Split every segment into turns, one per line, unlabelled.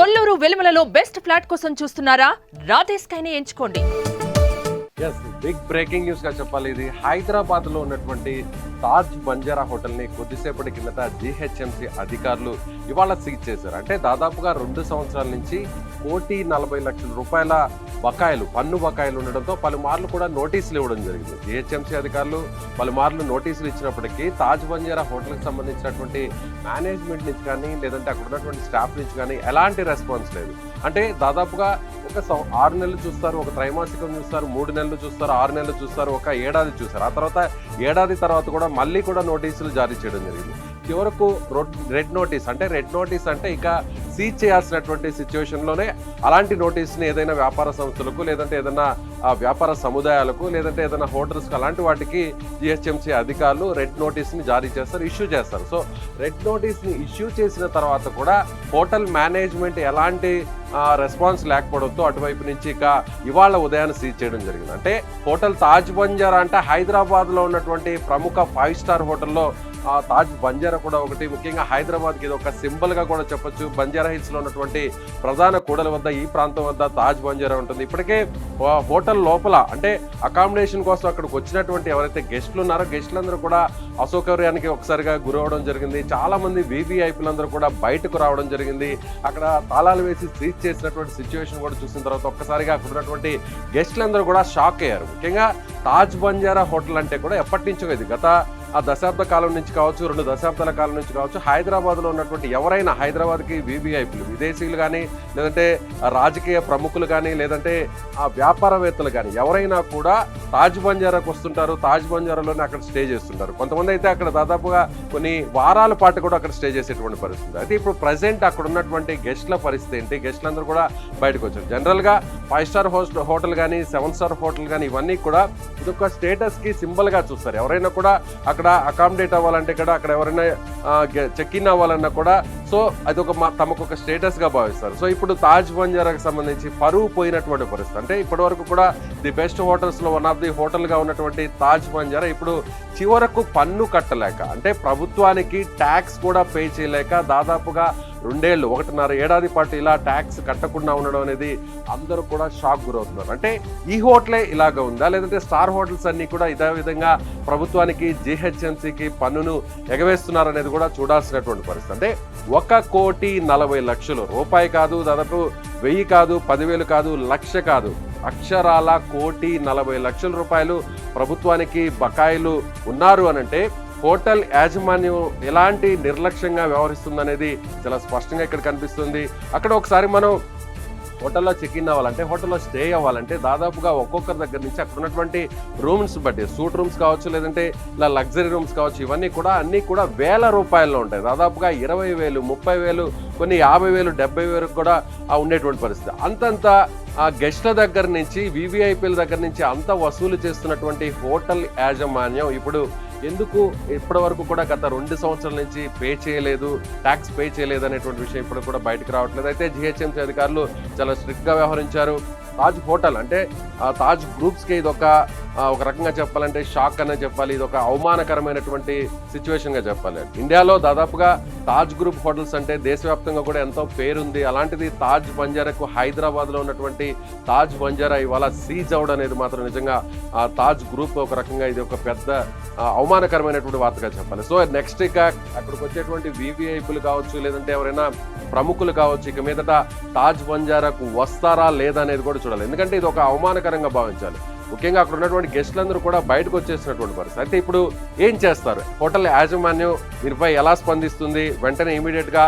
Kolluru వెలుమలలో best flat కోసం చూస్తున్నారా? రాధే స్కైనే ఎంచుకోండి.
బిగ్ బ్రేకింగ్ న్యూస్ గా చెప్పాలి. ఇది హైదరాబాద్ లో ఉన్నటువంటి తాజ్ బంజారా హోటల్ ని కొద్దిసేపటి కిందట జీహెచ్ఎంసీ అధికారులు ఇవాళ సీజ్ చేశారు. అంటే దాదాపుగా 2 సంవత్సరాల నుంచి ₹1,40,00,000 బకాయిలు, పన్ను బకాయిలు ఉండడంతో పలుమార్లు కూడా నోటీసులు ఇవ్వడం జరిగింది. జీహెచ్ఎంసీ అధికారులు పలుమార్లు నోటీసులు ఇచ్చినప్పటికీ తాజ్ బంజారా హోటల్కి సంబంధించినటువంటి మేనేజ్మెంట్ నుంచి కానీ లేదంటే అక్కడ ఉన్నటువంటి స్టాఫ్ నుంచి కానీ ఎలాంటి రెస్పాన్స్ లేదు. అంటే దాదాపుగా ఒక 6 నెలలు చూస్తారు, ఒక త్రైమాసికం చూస్తారు, 3 నెలలు చూస్తారు, 6 నెలలు చూస్తారు, ఒక ఏడాది చూస్తారు. ఆ తర్వాత ఏడాది తర్వాత కూడా మళ్ళీ కూడా నోటీసులు జారీ చేయడం జరిగింది. చివరకు రెడ్ నోటీస్ అంటే ఇక సీజ్ చేయాల్సినటువంటి సిచ్యువేషన్లోనే అలాంటి నోటీస్ని ఏదైనా వ్యాపార సంస్థలకు లేదంటే ఏదైనా వ్యాపార సముదాయాలకు లేదంటే ఏదైనా హోటల్స్కి అలాంటి వాటికి జిహెచ్ఎంసీ అధికారులు రెడ్ నోటీస్ని జారీ చేస్తారు, ఇష్యూ చేస్తారు. సో రెడ్ నోటీస్ని ఇష్యూ చేసిన తర్వాత కూడా హోటల్ మేనేజ్మెంట్ ఎలాంటి రెస్పాన్స్ లేకపోవడంతో అటువైపు నుంచి ఇక ఇవాళ ఉదయాన్ని సీజ్ చేయడం జరిగింది. అంటే హోటల్ తాజ్ బంజారా అంటే హైదరాబాద్లో ఉన్నటువంటి ప్రముఖ 5 స్టార్ హోటల్లో తాజ్ బంజారా కూడా ఒకటి. ముఖ్యంగా హైదరాబాద్కి ఇది ఒక సింబల్గా కూడా చెప్పొచ్చు. బంజారా హిల్స్లో ఉన్నటువంటి ప్రధాన కూడల వద్ద ఈ ప్రాంతం వద్ద తాజ్ బంజారా ఉంటుంది. ఇప్పటికే హోటల్ లోపల అంటే అకామిడేషన్ కోసం అక్కడికి వచ్చినటువంటి ఎవరైతే గెస్టులు ఉన్నారో గెస్టులందరూ కూడా అసౌకర్యానికి ఒకసారిగా గురవడం జరిగింది. చాలా మంది వీవీఐపీలందరూ కూడా బయటకు రావడం జరిగింది. అక్కడ తాళాలు వేసి సీజ్ చేసినటువంటి సిచ్యువేషన్ కూడా చూసిన తర్వాత ఒక్కసారిగా అక్కడ ఉన్నటువంటి గెస్టులందరూ కూడా షాక్ అయ్యారు. ముఖ్యంగా తాజ్ బంజారా హోటల్ అంటే కూడా ఎప్పటి నుంచో ఇది గత దశాబ్ద కాలం నుంచి కావచ్చు, 2 దశాబ్దాల కాలం నుంచి కావచ్చు, హైదరాబాద్లో ఉన్నటువంటి ఎవరైనా హైదరాబాద్కి వీవీఐపీలు, విదేశీయులు కానీ లేదంటే రాజకీయ ప్రముఖులు కానీ లేదంటే వ్యాపారవేత్తలు కానీ ఎవరైనా కూడా తాజ్ బంజారాకు వస్తుంటారు. తాజ్ బంజారాలోనే అక్కడ స్టే చేస్తుంటారు. కొంతమంది అయితే అక్కడ దాదాపుగా కొన్ని వారాల పాటు కూడా అక్కడ స్టే చేసేటువంటి పరిస్థితి. అయితే ఇప్పుడు ప్రజెంట్ అక్కడ ఉన్నటువంటి గెస్ట్ల పరిస్థితి ఏంటి? గెస్టులందరూ కూడా బయటకు వచ్చారు. జనరల్గా 5 స్టార్ హోటల్ కానీ 7 స్టార్ హోటల్ కానీ ఇవన్నీ కూడా ఇదొక స్టేటస్కి సింబల్గా చూస్తారు. ఎవరైనా కూడా అక్కడ అకామిడేట్ అవ్వాలంటే కూడా అక్కడ ఎవరైనా చెక్ ఇన్ అవ్వాలన్నా కూడా సో అదొక తమకు ఒక స్టేటస్గా భావిస్తారు. సో ఇప్పుడు తాజ్ బంజారాకు సంబంధించి పరువు పోయినటువంటి పరిస్థితి. అంటే ఇప్పటి వరకు కూడా ది బెస్ట్ హోటల్స్లో వన్ ఆఫ్ ది హోటల్గా ఉన్నటువంటి తాజ్ బంజారా ఇప్పుడు చివరకు పన్ను కట్టలేక అంటే ప్రభుత్వానికి ట్యాక్స్ కూడా పే చేయలేక దాదాపుగా 2 ఏళ్ళు 1.5 ఏడాది పాటు ఇలా ట్యాక్స్ కట్టకుండా ఉండడం అనేది అందరూ కూడా షాక్ గురవుతున్నారు. అంటే ఈ హోటలే ఇలాగ ఉందా లేదంటే స్టార్ హోటల్స్ అన్ని కూడా ఇదే విధంగా ప్రభుత్వానికి జీహెచ్ఎంసీకి పన్నును ఎగవేస్తున్నారు అనేది కూడా చూడాల్సినటువంటి పరిస్థితి. అంటే ₹1,40,00,000 రూపాయి కాదు, దాదాపు 1000 కాదు, 10,000 కాదు, 1,00,000 కాదు, అక్షరాల ₹1,40,00,000 ప్రభుత్వానికి బకాయిలు ఉన్నారు అనంటే హోటల్ యాజమాన్యం ఎలాంటి నిర్లక్ష్యంగా వ్యవహరిస్తుందనేది చాలా స్పష్టంగా ఇక్కడ కనిపిస్తుంది. అక్కడ ఒకసారి మనం హోటల్లో చెక్ ఇన్ అవ్వాలంటే హోటల్లో స్టే అవ్వాలంటే దాదాపుగా ఒక్కొక్కరి దగ్గర నుంచి అక్కడ ఉన్నటువంటి రూమ్స్ బట్టి సూట్ రూమ్స్ కావచ్చు లేదంటే ఇలా లగ్జరీ రూమ్స్ కావచ్చు ఇవన్నీ కూడా అన్నీ కూడా ₹1,000 ఉంటాయి. దాదాపుగా 20,000, 30,000, కొన్ని 50,000, 70,000 కూడా ఉండేటువంటి పరిస్థితి. అంతంత గెస్ట్ల దగ్గర నుంచి వీవీఐపీల దగ్గర నుంచి అంత వసూలు చేస్తున్నటువంటి హోటల్ యాజమాన్యం ఇప్పుడు ఎందుకు ఇప్పటి వరకు కూడా గత 2 సంవత్సరాల నుంచి ట్యాక్స్ పే చేయలేదు అనేటువంటి విషయం ఇప్పుడు కూడా బయటకు రావట్లేదు. అయితే జిహెచ్ఎంసీ అధికారులు చాలా స్ట్రిక్ట్గా వ్యవహరించారు. తాజ్ హోటల్ అంటే తాజ్ గ్రూప్స్కి ఇది ఒక రకంగా చెప్పాలంటే షాక్ అనే చెప్పాలి. ఇది ఒక అవమానకరమైనటువంటి సిచ్యువేషన్గా చెప్పాలి. ఇండియాలో దాదాపుగా తాజ్ గ్రూప్ హోటల్స్ అంటే దేశవ్యాప్తంగా కూడా ఎంతో పేరుంది. అలాంటిది తాజ్ బంజారాకు హైదరాబాద్లో ఉన్నటువంటి తాజ్ బంజారా ఇవాళ సీజ్ అవడం అనేది మాత్రం నిజంగా తాజ్ గ్రూప్ ఒక రకంగా ఇది ఒక పెద్ద అవమానకరమైనటువంటి వార్తగా చెప్పాలి. సో నెక్స్ట్ ఇక అక్కడికి వచ్చేటువంటి వీవీఐపీలు కావచ్చు లేదంటే ఎవరైనా ప్రముఖులు కావచ్చు ఇక మీదట తాజ్ బంజారాకు వస్తారా లేదా అనేది కూడా చూడాలి. ఎందుకంటే ఇది ఒక అవమానకరంగా భావించాలి. ముఖ్యంగా అక్కడ ఉన్నటువంటి గెస్టులందరూ కూడా బయటకు వచ్చేసినటువంటి పరిస్థితి. అయితే ఇప్పుడు ఏం చేస్తారు? హోటల్ యాజమాన్యం దీనిపై ఎలా స్పందిస్తుంది? వెంటనే ఇమీడియట్గా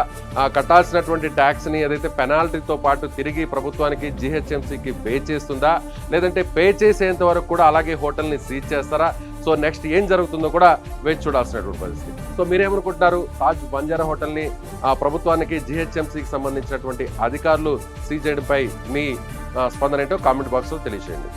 కట్టాల్సినటువంటి ట్యాక్స్ని ఏదైతే పెనాల్టీతో పాటు తిరిగి ప్రభుత్వానికి జీహెచ్ఎంసీకి పే చేస్తుందా లేదంటే పే చేసేంత వరకు కూడా అలాగే హోటల్ని సీజ్ చేస్తారా? సో నెక్స్ట్ ఏం జరుగుతుందో కూడా వేచి చూడాల్సినటువంటి పరిస్థితి. సో మీరేమనుకుంటున్నారు? తాజ్ బంజారా హోటల్ని ప్రభుత్వానికి జీహెచ్ఎంసీకి సంబంధించినటువంటి అధికారులు సీజ్ చేయడంపై మీ స్పందన ఏంటో కామెంట్ బాక్స్లో తెలియజేయండి.